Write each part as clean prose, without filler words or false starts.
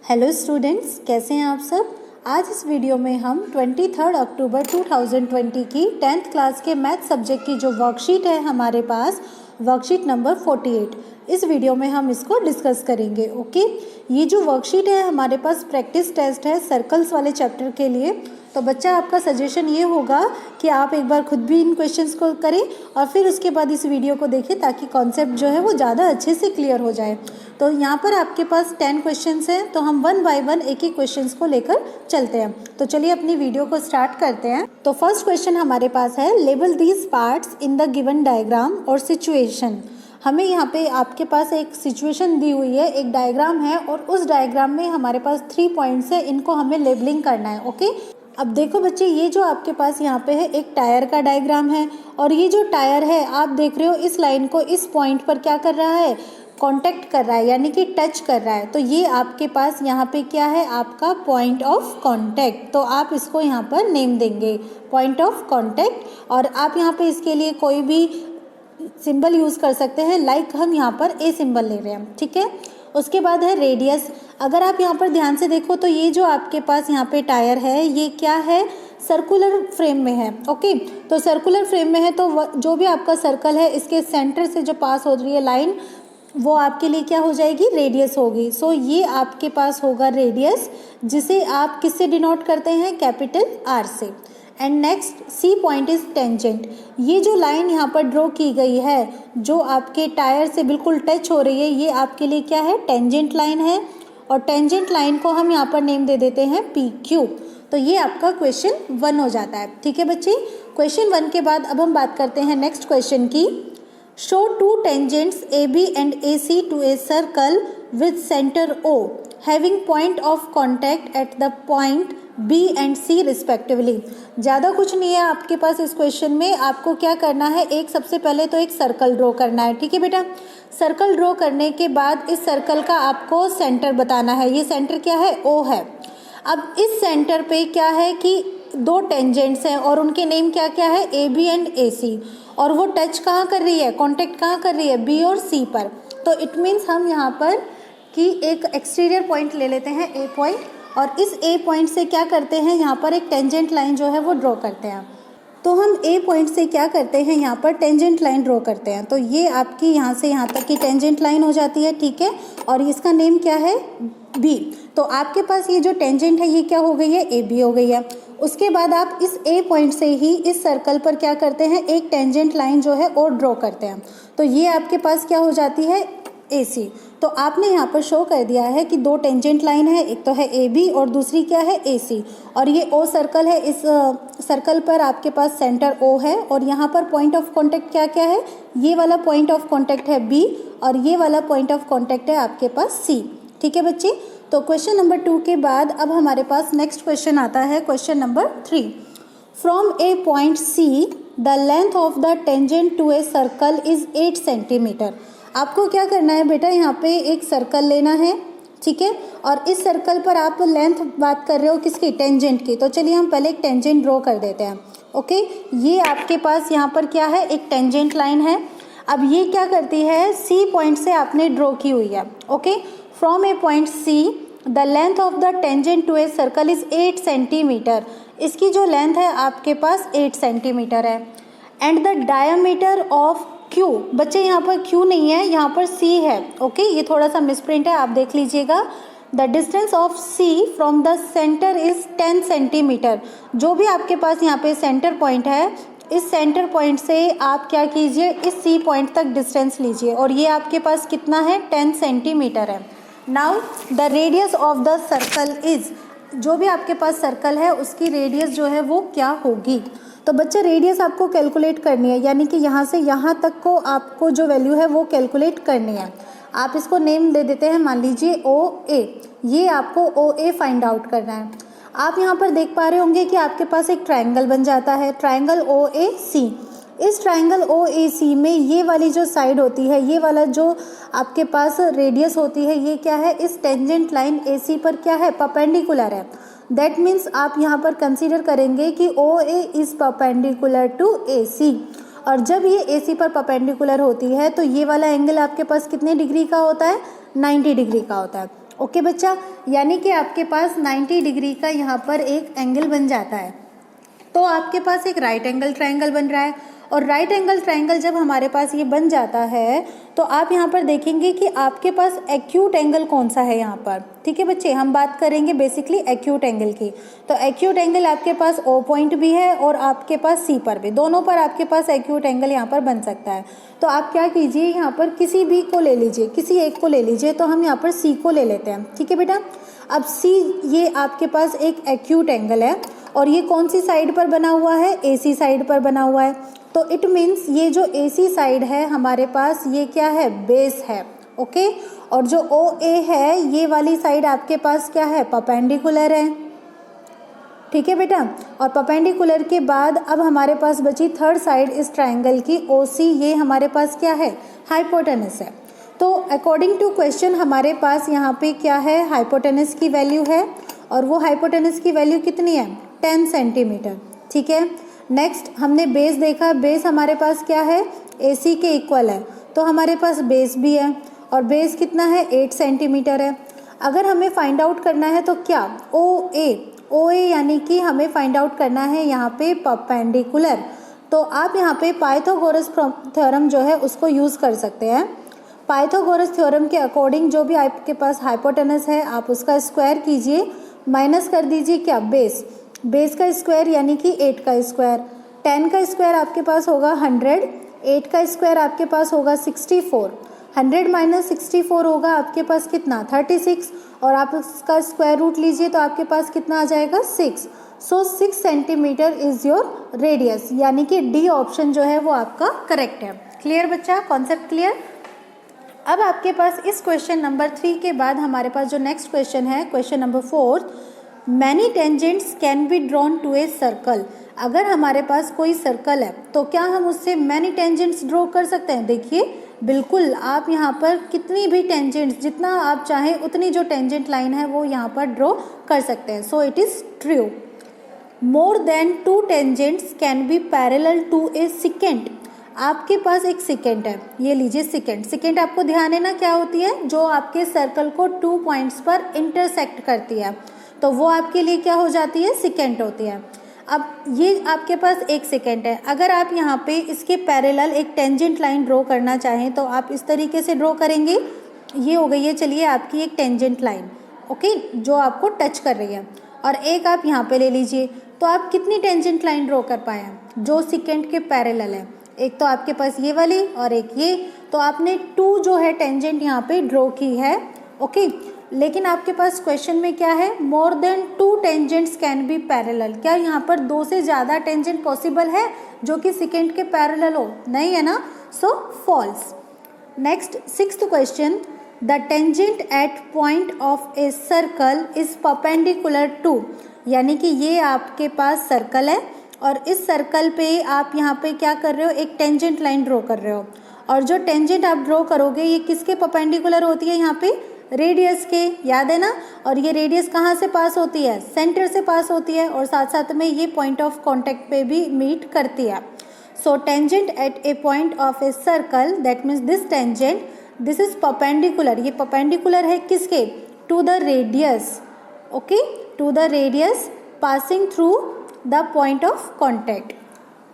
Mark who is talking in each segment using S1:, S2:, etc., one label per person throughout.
S1: Hello students, कैसे हैं आप सब। आज इस वीडियो में हम 23 अक्टूबर 2020 की 10th क्लास के मैथ सब्जेक्ट की जो वर्कशीट है हमारे पास, वर्कशीट नंबर 48, इस वीडियो में हम इसको डिस्कस करेंगे। ओके, ये जो वर्कशीट है हमारे पास प्रैक्टिस टेस्ट है सर्कल्स वाले चैप्टर के लिए। तो बच्चा, आपका सजेशन ये होगा कि आप एक बार खुद भी इन क्वेश्चंस को करें और फिर उसके बाद इस वीडियो को देखें, ताकि कॉन्सेप्ट जो है वो ज़्यादा अच्छे से क्लियर हो जाए। तो यहाँ पर आपके पास 10 क्वेश्चंस हैं, तो हम वन बाय वन एक एक क्वेश्चंस को लेकर चलते हैं। तो चलिए अपनी वीडियो को स्टार्ट करते हैं। तो फर्स्ट क्वेश्चन हमारे पास है, label these parts in the given diagram और सिचुएशन। हमें यहाँ पे आपके पास एक सिचुएशन दी हुई है, एक डायग्राम है और उस डायग्राम में हमारे पास 3 पॉइंट्स है, इनको हमें लेबलिंग करना है। ओके, अब देखो बच्चे, ये जो आपके पास यहाँ पे है एक टायर का डायग्राम है और ये जो टायर है आप देख रहे हो इस लाइन को इस पॉइंट पर क्या कर रहा है, कांटेक्ट कर रहा है, यानी कि टच कर रहा है। तो ये आपके पास यहाँ पे क्या है, आपका पॉइंट ऑफ कांटेक्ट। तो आप इसको यहाँ पर नेम देंगे पॉइंट ऑफ कांटेक्ट, और आप यहाँ पे इसके लिए कोई भी सिंबल यूज़ कर सकते हैं, लाइक हम यहाँ पर ए सिंबल ले रहे हैं। ठीक है, उसके बाद है रेडियस। अगर आप यहाँ पर ध्यान से देखो तो ये जो आपके पास यहाँ पे टायर है ये क्या है, सर्कुलर फ्रेम में है। ओके, तो सर्कुलर फ्रेम में है तो जो भी आपका सर्कल है इसके सेंटर से जो पास हो रही है लाइन, वो आपके लिए क्या हो जाएगी, रेडियस होगी। सो ये आपके पास होगा रेडियस, जिसे आप किससे डिनोट करते हैं, कैपिटल आर से। And next C point is tangent. ये जो लाइन यहाँ पर ड्रॉ की गई है जो आपके टायर से बिल्कुल टच हो रही है, ये आपके लिए क्या है, टेंजेंट लाइन है। और टेंजेंट लाइन को हम यहाँ पर नेम दे देते हैं पी क्यू। तो ये आपका क्वेश्चन 1 हो जाता है। ठीक है बच्चे, क्वेश्चन 1 के बाद अब हम बात करते हैं नेक्स्ट क्वेश्चन की। Show 2 tangents A B and A C to a circle with centre O having point of contact at the point B and C respectively. ज़्यादा कुछ नहीं है आपके पास इस क्वेश्चन में। आपको क्या करना है, एक सबसे पहले तो एक सर्कल ड्रॉ करना है। ठीक है बेटा, सर्कल ड्रॉ करने के बाद इस सर्कल का आपको सेंटर बताना है। ये सेंटर क्या है, ओ है। अब इस सेंटर पे क्या है कि 2 टेंजेंट्स हैं और उनके नेम क्या क्या है, ए बी एंड ए सी, और वो टच कहाँ कर रही है, कॉन्टेक्ट कहाँ कर रही है, बी और सी पर। तो इट मीन्स हम यहाँ पर कि एक एक्सटीरियर पॉइंट ले लेते हैं, ए पॉइंट, और इस ए पॉइंट से क्या करते हैं, यहाँ पर एक टेंजेंट लाइन जो है वो ड्रॉ करते हैं। तो हम ए पॉइंट से क्या करते हैं, यहाँ पर टेंजेंट लाइन ड्रॉ करते हैं। तो ये आपकी यहाँ से यहाँ तक की टेंजेंट लाइन हो जाती है। ठीक है, और इसका नेम क्या है, बी। तो आपके पास ये जो टेंजेंट है ये क्या हो गई है, ए बी हो गई है। उसके बाद आप इस ए पॉइंट से ही इस सर्कल पर क्या करते हैं, एक टेंजेंट लाइन जो है और ड्रॉ करते हैं। तो ये आपके पास क्या हो जाती है, ए सी। तो आपने यहाँ पर शो कर दिया है कि 2 टेंजेंट लाइन है, एक तो है ए बी और दूसरी क्या है, ए सी। और ये ओ सर्कल है, इस सर्कल पर आपके पास सेंटर ओ है और यहाँ पर पॉइंट ऑफ कांटेक्ट क्या क्या है, ये वाला पॉइंट ऑफ कांटेक्ट है बी और ये वाला पॉइंट ऑफ कांटेक्ट है आपके पास सी। ठीक है बच्चे, तो क्वेश्चन नंबर 2 के बाद अब हमारे पास नेक्स्ट क्वेश्चन आता है, question number 3। From a point C the length of the tangent to a circle is 8 centimetre. आपको क्या करना है बेटा, यहाँ पे एक सर्कल लेना है। ठीक है, और इस सर्कल पर आप लेंथ बात कर रहे हो किसकी, टेंजेंट की। तो चलिए हम पहले एक टेंजेंट ड्रॉ कर देते हैं। ओके, ये आपके पास यहाँ पर क्या है, एक टेंजेंट लाइन है। अब ये क्या करती है, सी पॉइंट से आपने ड्रॉ की हुई है। Okay, from a point C the length of the tangent to a circle is 8 centimetre. इसकी जो लेंथ है आपके पास 8 सेंटीमीटर है। And the diameter of Q, बच्चे यहाँ पर क्यू नहीं है, यहाँ पर सी है। ओके, ये थोड़ा सा मिसप्रिंट है, आप देख लीजिएगा। The distance of C from the centre is 10 centimetre. जो भी आपके पास यहाँ पे सेंटर पॉइंट है, इस सेंटर पॉइंट से आप क्या कीजिए, इस सी पॉइंट तक डिस्टेंस लीजिए और ये आपके पास कितना है, 10 सेंटीमीटर है। Now the radius of the circle is, जो भी आपके पास सर्कल है उसकी रेडियस जो है वो क्या होगी। तो बच्चे, रेडियस आपको कैलकुलेट करनी है, यानी कि यहाँ से यहाँ तक को आपको जो वैल्यू है वो कैलकुलेट करनी है। आप इसको नेम दे देते हैं, मान लीजिए ओ ए। ये आपको ओ ए फाइंड आउट करना है। आप यहाँ पर देख पा रहे होंगे कि आपके पास एक ट्रायंगल बन जाता है, ट्रायंगल ओ ए सी। इस ट्रायंगल ओ ए सी में ये वाली जो साइड होती है, ये वाला जो आपके पास रेडियस होती है, ये क्या है, इस टेंजेंट लाइन ए सी पर क्या है, परपेंडिकुलर है। दैट मीन्स आप यहाँ पर कंसीडर करेंगे कि ओ ए इज़ परपेंडिकुलर टू ए सी। और जब ये ए सी पर परपेंडिकुलर होती है तो ये वाला एंगल आपके पास कितने डिग्री का होता है, 90 डिग्री का होता है। ओके बच्चा, यानी कि आपके पास 90 डिग्री का यहाँ पर एक एंगल बन जाता है। तो आपके पास एक राइट एंगल ट्रायंगल बन रहा है, और राइट एंगल ट्रायंगल जब हमारे पास ये बन जाता है तो आप यहाँ पर देखेंगे कि आपके पास एक्यूट एंगल कौन सा है यहाँ पर। ठीक है बच्चे, हम बात करेंगे बेसिकली एक्यूट एंगल की। तो एक्यूट एंगल आपके पास ओ पॉइंट भी है और आपके पास सी पर भी, दोनों पर आपके पास एक्यूट एंगल यहाँ पर बन सकता है। तो आप क्या कीजिए, यहाँ पर किसी भी को ले लीजिए, किसी एक को ले लीजिए। तो हम यहाँ पर सी को ले लेते हैं। ठीक है बेटा, अब सी ये आपके पास एक एक्यूट एंगल है और ये कौन सी साइड पर बना हुआ है, एसी साइड पर बना हुआ है। तो इट मीन्स ये जो एसी साइड है हमारे पास ये क्या है, बेस है। ओके, और जो ओ ए है ये वाली साइड आपके पास क्या है, परपेंडिकुलर है। ठीक है बेटा, और परपेंडिकुलर के बाद अब हमारे पास बची थर्ड साइड इस ट्रायंगल की ओ सी, ये हमारे पास क्या है, हाइपोटेनस है। तो अकॉर्डिंग टू क्वेश्चन हमारे पास यहाँ पे क्या है, हाइपोटेनस की वैल्यू है, और वो हाइपोटेनस की वैल्यू कितनी है, 10 सेंटीमीटर। ठीक है, नेक्स्ट हमने बेस देखा, बेस हमारे पास क्या है, AC के इक्वल है। तो हमारे पास बेस भी है, और बेस कितना है, 8 सेंटीमीटर है। अगर हमें फाइंड आउट करना है तो क्या, OA यानी कि हमें फाइंड आउट करना है यहाँ पे परपेंडिकुलर। तो आप यहाँ पे पाइथागोरस थ्योरम जो है उसको यूज़ कर सकते हैं। पाइथागोरस थ्योरम के अकॉर्डिंग जो भी आपके पास हाइपोटेनस है आप उसका स्क्वायर कीजिए, माइनस कर दीजिए क्या, बेस का स्क्वायर यानी कि 8 का स्क्वायर। 10 का स्क्वायर आपके पास होगा 100, 8 का स्क्वायर आपके पास होगा 64, 100 माइनस 64 होगा आपके पास कितना, 36, और आप उसका स्क्वायर रूट लीजिए तो आपके पास कितना आ जाएगा, 6। सो 6 सेंटीमीटर इज़ योर रेडियस, यानी कि डी ऑप्शन जो है वो आपका करेक्ट है। क्लियर बच्चा, कॉन्सेप्ट क्लियर। अब आपके पास इस क्वेश्चन नंबर 3 के बाद हमारे पास जो नेक्स्ट क्वेश्चन है, question number 4, many tangents can be drawn to a circle. अगर हमारे पास कोई सर्कल है तो क्या हम उससे मैनी टेंजेंट्स ड्रॉ कर सकते हैं। देखिए बिल्कुल, आप यहाँ पर कितनी भी टेंजेंट्स, जितना आप चाहें उतनी जो टेंजेंट लाइन है वो यहाँ पर ड्रॉ कर सकते हैं। So it is true. More than 2 tangents can be parallel to a second. आपके पास एक सेकेंड है, ये लीजिए सेकेंड आपको ध्यान है ना क्या होती है, जो आपके सर्कल को 2 पॉइंट्स पर इंटरसेक्ट करती है, तो वो आपके लिए क्या हो जाती है, सेकेंड होती है। अब ये आपके पास एक सेकेंड है, अगर आप यहाँ पे इसके पैरेलल एक टेंजेंट लाइन ड्रॉ करना चाहें तो आप इस तरीके से ड्रॉ करेंगे। ये हो गई है, चलिए आपकी एक टेंजेंट लाइन, ओके, जो आपको टच कर रही है, और एक आप यहाँ पे ले लीजिए। तो आप कितनी टेंजेंट लाइन ड्रॉ कर पाए हैं, जो सेकेंड के पैरेलल है। एक तो आपके पास ये वाली और एक ये, तो आपने 2 जो है टेंजेंट यहाँ पे ड्रॉ की है, ओके। लेकिन आपके पास क्वेश्चन में क्या है, मोर than 2 tangents can be parallel. क्या यहाँ पर 2 से ज़्यादा टेंजेंट पॉसिबल है जो कि सेकेंड के पैरेलल हो, नहीं है ना, so false. Next 6th question, the tangent at point of a circle is perpendicular to, यानी कि ये आपके पास सर्कल है और इस सर्कल पे आप यहाँ पे क्या कर रहे हो, एक टेंजेंट लाइन ड्रॉ कर रहे हो, और जो टेंजेंट आप ड्रॉ करोगे ये किसके परपेंडिकुलर होती है, यहाँ पे रेडियस के, याद है ना। और ये रेडियस कहाँ से पास होती है, सेंटर से पास होती है, और साथ साथ में ये पॉइंट ऑफ कांटेक्ट पे भी मीट करती है। So tangent at a point of a circle, that means this tangent, this is perpendicular, ये परपेंडिकुलर है किसके, to the radius, okay, to the radius passing through the point of contact.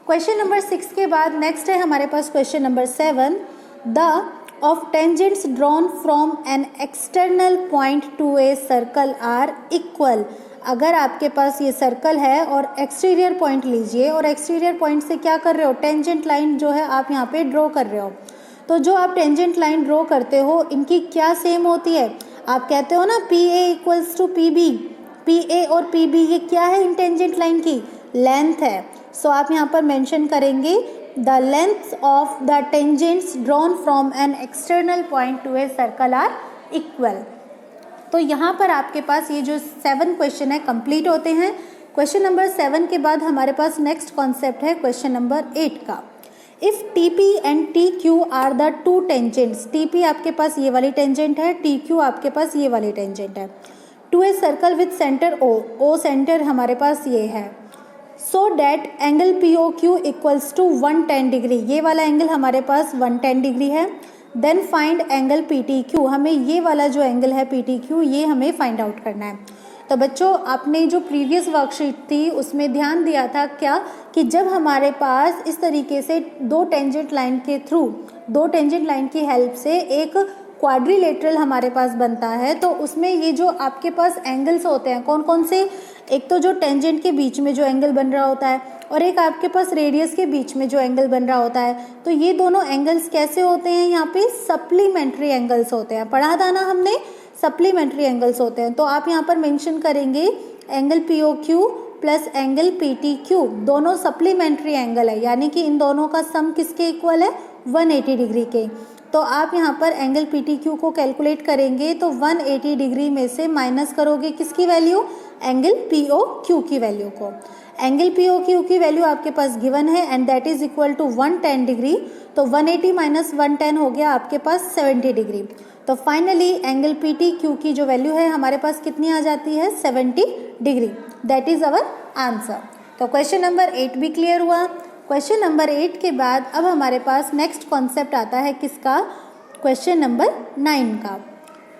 S1: Question number 6 के बाद next है हमारे पास question number 7, the of tangents drawn from an external point to a circle are equal। अगर आपके पास ये circle है और एक्सटीरियर पॉइंट लीजिए, और एक्सटीरियर पॉइंट से क्या कर रहे हो, टेंजेंट लाइन जो है आप यहाँ पे ड्रॉ कर रहे हो, तो जो आप टेंजेंट लाइन ड्रॉ करते हो इनकी क्या सेम होती है, आप कहते हो ना PA equals to PB, PA और PB ये क्या है इन टेंजेंट लाइन की, लेंथ है। सो आप यहाँ पर मेंशन करेंगे the lengths of the tangents drawn from an external point to a circle are equal। तो यहाँ पर आपके पास ये जो 7 क्वेश्चन है कंप्लीट होते हैं। क्वेश्चन नंबर 7 के बाद हमारे पास नेक्स्ट कॉन्सेप्ट है क्वेश्चन नंबर 8 का। If TP and TQ are the 2 tangents, TP आपके पास ये वाली टेंजेंट है, TQ आपके पास ये वाली टेंजेंट है, to a circle with centre O centre हमारे पास ये है, so that angle POQ equals to 110 degree, ये वाला एंगल हमारे पास 110 डिग्री है। देन फाइंड एंगल PTQ, हमें ये वाला जो एंगल है PTQ ये हमें फाइंड आउट करना है। तो बच्चों आपने जो प्रीवियस वर्कशीट थी उसमें ध्यान दिया था क्या कि जब हमारे पास इस तरीके से दो टेंजेंट लाइन के थ्रू, दो टेंजेंट लाइन की हेल्प से एक क्वाड्रिलेटरल हमारे पास बनता है, तो उसमें ये जो आपके पास एंगल्स होते हैं कौन कौन से, एक तो जो टेंजेंट के बीच में जो एंगल बन रहा होता है और एक आपके पास रेडियस के बीच में जो एंगल बन रहा होता है, तो ये दोनों एंगल्स कैसे होते हैं, यहाँ पे सप्लीमेंट्री एंगल्स होते हैं। पढ़ा था ना हमने, सप्लीमेंट्री एंगल्स होते हैं। तो आप यहाँ पर मेंशन करेंगे angle POQ plus angle PTQ, दोनों सप्लीमेंट्री एंगल है, यानी कि इन दोनों का सम किसके इक्वल है, 180 डिग्री के। तो आप यहाँ पर एंगल PTQ को कैलकुलेट करेंगे तो 180 डिग्री में से माइनस करोगे किसकी वैल्यू, एंगल POQ की वैल्यू को। एंगल POQ की वैल्यू आपके पास गिवन है and that is equal to 110 degree. तो 180 माइनस 110 हो गया आपके पास 70 डिग्री। तो फाइनली एंगल PTQ की जो वैल्यू है हमारे पास कितनी आ जाती है, 70 degree. That is our answer. तो क्वेश्चन नंबर 8 भी क्लियर हुआ। क्वेश्चन नंबर 8 के बाद अब हमारे पास नेक्स्ट कॉन्सेप्ट आता है किसका, क्वेश्चन नंबर 9 का।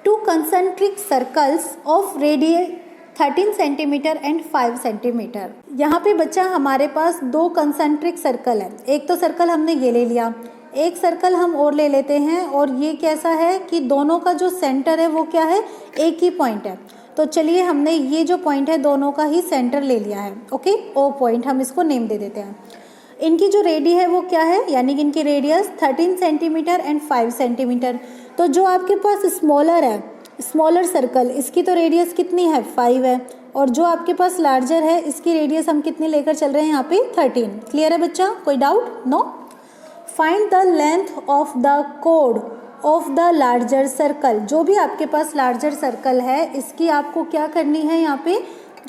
S1: Two concentric circles of radius 13 centimetre and 5 centimetre. यहाँ पे बच्चा हमारे पास दो कंसेंट्रिक सर्कल है, एक तो सर्कल हमने ये ले लिया, एक सर्कल हम और ले लेते हैं, और ये कैसा है कि दोनों का जो सेंटर है वो क्या है, एक ही पॉइंट है। तो चलिए हमने ये जो पॉइंट है दोनों का ही सेंटर ले लिया है, ओके, O पॉइंट हम इसको नेम दे देते हैं। इनकी जो रेडी है वो क्या है, यानी कि इनकी रेडियस 13 सेंटीमीटर एंड 5 सेंटीमीटर। तो जो आपके पास स्मॉलर है, स्मॉलर सर्कल, इसकी तो रेडियस कितनी है, 5 है, और जो आपके पास लार्जर है इसकी रेडियस हम कितनी लेकर चल रहे हैं यहाँ पे, 13। क्लियर है बच्चा, कोई doubt, no. Find the length of the कोड ऑफ द लार्जर सर्कल। जो भी आपके पास लार्जर सर्कल है इसकी आपको क्या करनी है, यहाँ पे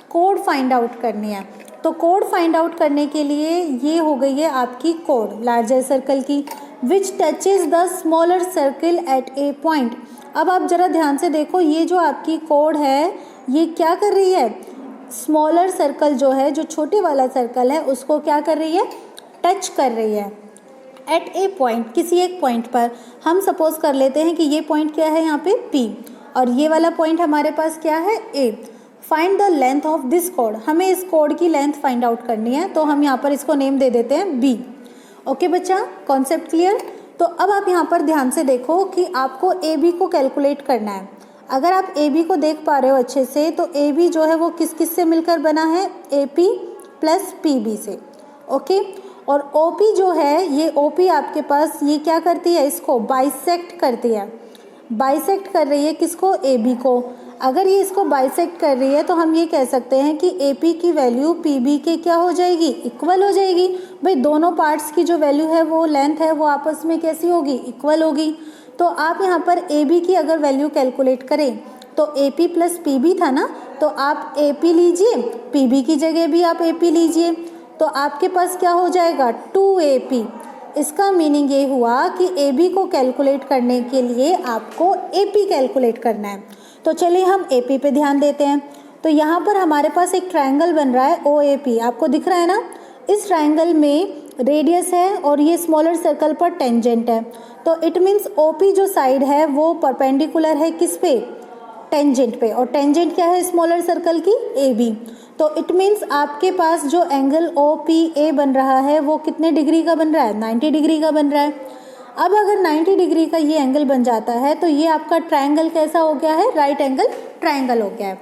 S1: कोड फाइंड आउट करनी है। तो कोड फाइंड आउट करने के लिए ये हो गई है आपकी कोड लार्जर सर्कल की, which touches the smaller circle at a point. अब आप जरा ध्यान से देखो, ये जो आपकी कोड है ये क्या कर रही है, स्मॉलर सर्कल जो है, जो छोटे वाला सर्कल है उसको क्या कर रही है, टच कर रही है एट ए पॉइंट, किसी एक पॉइंट पर। हम सपोज कर लेते हैं कि ये पॉइंट क्या है यहाँ पे P, और ये वाला पॉइंट हमारे पास क्या है, A। Find the length of this code, हमें इस कोड की लेंथ फाइंड आउट करनी है, तो हम यहाँ पर इसको नेम दे देते हैं B। ओके बच्चा, कॉन्सेप्ट क्लियर। तो अब आप यहाँ पर ध्यान से देखो कि आपको AB को कैलकुलेट करना है। अगर आप AB को देख पा रहे हो अच्छे से, तो AB जो है वो किस किस से मिलकर बना है, AP प्लस PB से, ओके। और OP जो है, ये OP आपके पास ये क्या करती है, इसको बाइसेक्ट करती है, बाइसेक्ट कर रही है किसको, AB को। अगर ये इसको बाइसेक्ट कर रही है तो हम ये कह सकते हैं कि AP की वैल्यू PB के क्या हो जाएगी, इक्वल हो जाएगी। भाई दोनों पार्ट्स की जो वैल्यू है वो लेंथ है वो आपस में कैसी होगी, इक्वल होगी। तो आप यहाँ पर AB की अगर वैल्यू कैलकुलेट करें तो AP प्लस PB था ना, तो आप AP लीजिए, PB की जगह भी आप AP लीजिए, तो आपके पास क्या हो जाएगा, 2AP। इसका मीनिंग ये हुआ कि AB को कैलकुलेट करने के लिए आपको AP कैलकुलेट करना है। तो चलिए हम AP पे ध्यान देते हैं। तो यहाँ पर हमारे पास एक ट्रायंगल बन रहा है OAP, आपको दिख रहा है ना। इस ट्रायंगल में रेडियस है और ये स्मॉलर सर्कल पर टेंजेंट है, तो इट मीन्स OP जो साइड है वो परपेंडिकुलर है किस पे, टेंजेंट पे, और टेंजेंट क्या है स्मॉलर सर्कल की, AB। तो इट मीन्स आपके पास जो एंगल OPA बन रहा है वो कितने डिग्री का बन रहा है, 90 डिग्री का बन रहा है। अब अगर 90 डिग्री का ये एंगल बन जाता है तो ये आपका ट्रायंगल कैसा हो गया है, राइट एंगल ट्रायंगल हो गया है।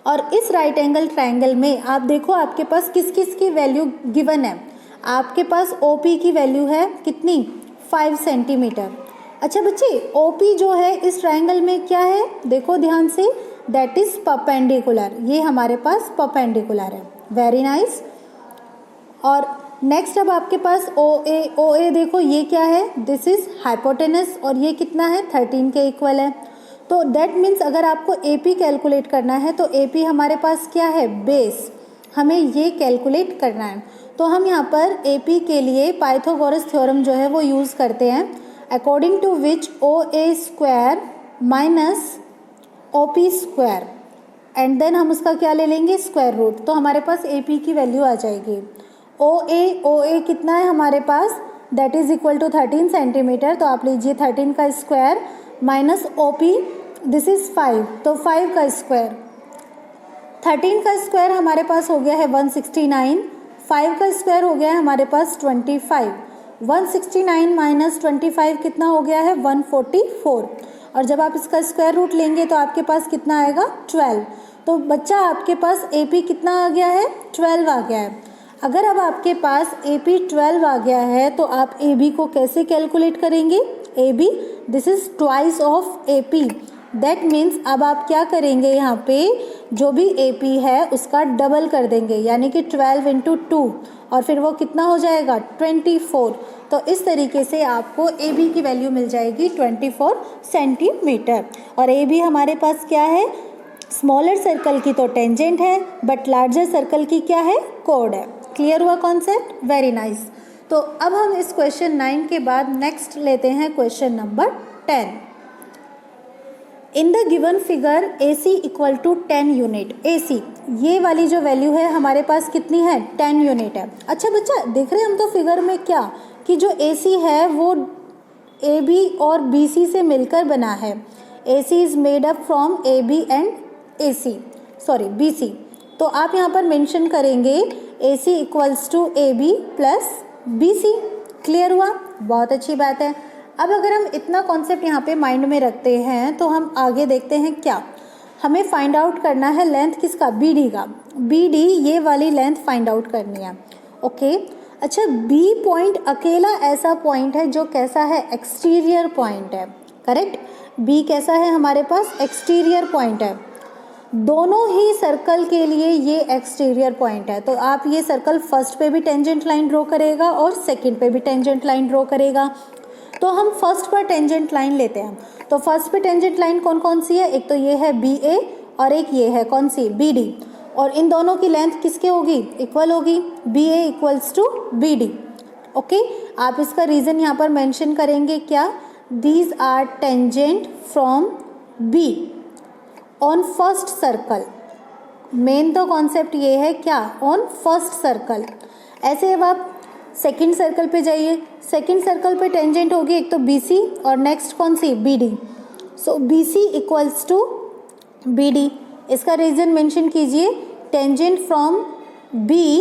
S1: और इस राइट एंगल ट्रायंगल में आप देखो आपके पास किस किस की वैल्यू गिवन है। आपके पास OP की वैल्यू है कितनी, 5 सेंटीमीटर। अच्छा बच्चे, OP जो है इस ट्रायंगल में क्या है, देखो ध्यान से, दैट इज परपेंडिकुलर, ये हमारे पास परपेंडिकुलर है, वेरी नाइस। और नेक्स्ट अब आपके पास OA देखो ये क्या है, दिस इज हाइपोटेनस, और ये कितना है, 13 के इक्वल है। तो दैट मीन्स अगर आपको AP कैलकुलेट करना है तो AP हमारे पास क्या है, बेस, हमें ये कैलकुलेट करना है। तो हम यहाँ पर AP के लिए पाइथागोरस थ्योरम जो है वो यूज़ करते हैं, according to which OA square minus OP square, and then हम उसका क्या ले लेंगे, स्क्वायर रूट। तो हमारे पास AP की वैल्यू आ जाएगी, OA कितना है हमारे पास, that is equal to 13 centimetre. तो आप लीजिए 13 का square minus OP, this is 5, तो 5 का स्क्वायर। 13 का स्क्वायर हमारे पास हो गया है 169, 5 का स्क्वायर हो गया है हमारे पास 25। 169 माइनस 25 कितना हो गया है 144, और जब आप इसका स्क्वायर रूट लेंगे तो आपके पास कितना आएगा 12। तो बच्चा आपके पास AP कितना आ गया है 12 आ गया है। अगर अब आपके पास AP 12 आ गया है तो आप AB को कैसे कैलकुलेट करेंगे? AB this is twice of AP, that means अब आप क्या करेंगे, यहाँ पे जो भी AP है उसका डबल कर देंगे, यानी कि 12 इंटू 2, और फिर वो कितना हो जाएगा 24। तो इस तरीके से आपको AB की वैल्यू मिल जाएगी 24 सेंटीमीटर। और AB हमारे पास क्या है, स्मॉलर सर्कल की तो टेंजेंट है, बट लार्जर सर्कल की क्या है, कोड है। क्लियर हुआ कॉन्सेप्ट? Very nice. तो अब हम इस क्वेश्चन 9 के बाद नेक्स्ट लेते हैं question number 10। In the given figure AC equal to 10 unit. AC ये वाली जो वैल्यू है हमारे पास कितनी है 10 यूनिट है। अच्छा बच्चा देख रहे हैं हम तो फिगर में क्या कि जो AC है वो AB और BC से मिलकर बना है। AC is made up from AB and BC। तो आप यहाँ पर मेंशन करेंगे AC equals to AB plus BC। Clear हुआ? बहुत अच्छी बात है। अब अगर हम इतना कॉन्सेप्ट यहाँ पे माइंड में रखते हैं तो हम आगे देखते हैं क्या हमें फाइंड आउट करना है, लेंथ किसका, BD का। BD ये वाली लेंथ फाइंड आउट करनी है। ओके अच्छा, B पॉइंट अकेला ऐसा पॉइंट है जो कैसा है, एक्सटीरियर पॉइंट है। करेक्ट, B कैसा है हमारे पास, एक्सटीरियर पॉइंट है। दोनों ही सर्कल के लिए ये एक्सटीरियर पॉइंट है। तो आप ये सर्कल फर्स्ट पे भी टेंजेंट लाइन ड्रॉ करेगा और सेकंड पे भी टेंजेंट लाइन ड्रॉ करेगा। तो हम फर्स्ट पर टेंजेंट लाइन लेते हैं। तो फर्स्ट पे टेंजेंट लाइन कौन कौन सी है, एक तो ये है BA और एक ये है कौन सी, BD। और इन दोनों की लेंथ किसके होगी, इक्वल होगी, BA equals to BD। Okay, आप इसका रीज़न यहाँ पर मेंशन करेंगे क्या, these are tangent from B on first circle. Main तो कॉन्सेप्ट ये है क्या, ऑन फर्स्ट सर्कल। ऐसे अब आप सेकंड सर्कल पे जाइए, सेकंड सर्कल पे टेंजेंट होगी एक तो BC और नेक्स्ट कौन सी, BD। So BC equals to BD। इसका रीज़न मेंशन कीजिए, tangent from B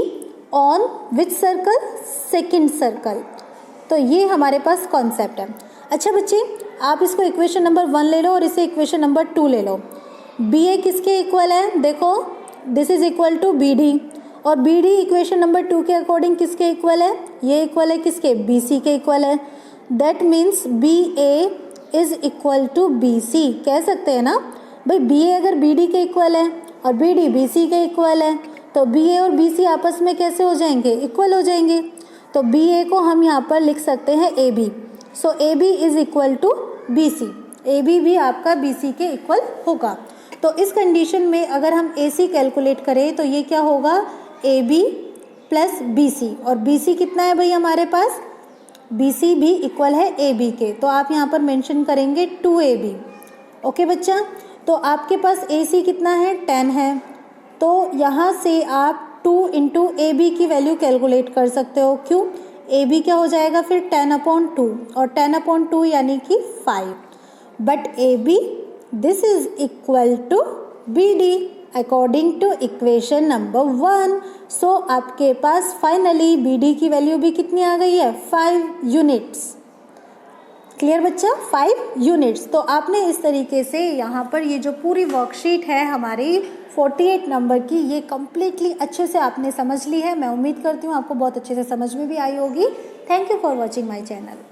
S1: on which circle, second circle. तो ये हमारे पास कॉन्सेप्ट है। अच्छा बच्चे आप इसको इक्वेशन नंबर 1 ले लो और इसे इक्वेशन नंबर 2 ले लो। BA किसके इक्वल है, देखो this is equal to BD, और BD इक्वेशन नंबर 2 के अकॉर्डिंग किसके इक्वल है, ये इक्वल है किसके, BC के इक्वल है। That means BA is equal to BC। कह सकते हैं ना भाई, BA अगर BD के इक्वल है और BD BC के इक्वल है तो BA और BC आपस में कैसे हो जाएंगे, इक्वल हो जाएंगे। तो BA को हम यहाँ पर लिख सकते हैं AB। So AB is equal to BC। AB भी आपका BC के इक्वल होगा। तो इस कंडीशन में अगर हम AC कैलकुलेट करें तो ये क्या होगा, AB प्लस BC, और BC कितना है भाई हमारे पास, BC भी इक्वल है AB के। तो आप यहाँ पर मेंशन करेंगे 2AB। ओके बच्चा, तो आपके पास AC कितना है 10 है, तो यहाँ से आप 2 इंटू AB की वैल्यू कैलकुलेट कर सकते हो। क्यों, AB क्या हो जाएगा फिर 10/2, और 10/2 यानी कि 5। But AB this is equal to BD according to equation number 1। So आपके पास फाइनली BD की वैल्यू भी कितनी आ गई है, 5 यूनिट्स। क्लियर बच्चा, 5 यूनिट्स। तो आपने इस तरीके से यहाँ पर ये जो पूरी वर्कशीट है हमारी 48 नंबर की, ये कम्प्लीटली अच्छे से आपने समझ ली है। मैं उम्मीद करती हूँ आपको बहुत अच्छे से समझ में भी आई होगी। Thank you for watching my channel.